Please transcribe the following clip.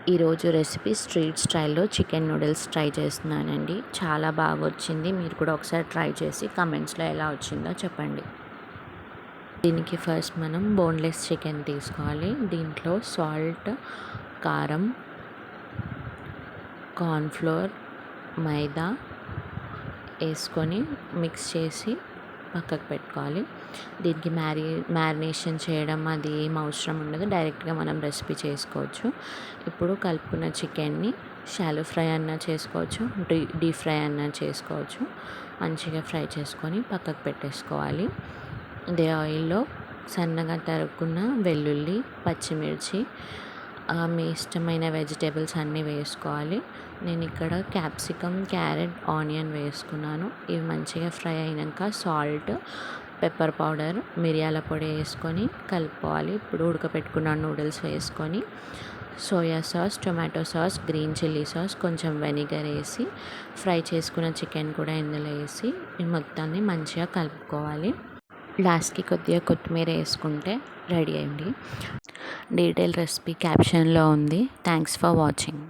ఈరోజు recipe street స్టైల్లో chicken noodles try చేస్తున్నానండి. చాలా బాగా వచ్చింది. మీరు కూడా ఒకసారి ట్రై చేసి కమెంట్స్లో ఎలా వచ్చిందో చెప్పండి. దీనికి ఫస్ట్ మనం బోన్లెస్ చికెన్ తీసుకోవాలి. దీంట్లో సాల్ట్, కారం, కార్న్ఫ్లోర్, మైదా వేసుకొని మిక్స్ చేసి పక్కకు పెట్టుకోవాలి. దీనికి మ్యారినేషన్ చేయడం అది ఏం అవసరం ఉండదు. డైరెక్ట్గా మనం రెసిపీ చేసుకోవచ్చు. ఇప్పుడు కలుపుకున్న చికెన్ని షాలో ఫ్రై అన్నా చేసుకోవచ్చు, డీప్ ఫ్రై అన్నా చేసుకోవచ్చు. మంచిగా ఫ్రై చేసుకొని పక్కకు పెట్టేసుకోవాలి. ఇదే ఆయిల్లో సన్నగా తరుక్కున్న వెల్లుల్లి, పచ్చిమిర్చి, మీ ఇష్టమైన వెజిటేబుల్స్ అన్నీ వేసుకోవాలి. నేను ఇక్కడ క్యాప్సికమ్, క్యారెట్, ఆనియన్ వేసుకున్నాను. ఇవి మంచిగా ఫ్రై అయినాక సాల్ట్, పెప్పర్ పౌడర్, మిరియాల పొడి వేసుకొని కలుపుకోవాలి. ఇప్పుడు ఉడకపెట్టుకున్న నూడిల్స్ వేసుకొని soya sauce, tomato sauce, green chilli sauce, కొంచెం వెనిగర్ వేసి ఫ్రై చేసుకున్న చికెన్ కూడా ఇందులో వేసి మొత్తాన్ని మంచిగా కలుపుకోవాలి. లాస్ట్కి కొద్దిగా కొత్తిమీర వేసుకుంటే రెడీ అయింది. డీటెయిల్ రెసిపీ క్యాప్షన్లో ఉంది. Thanks for watching.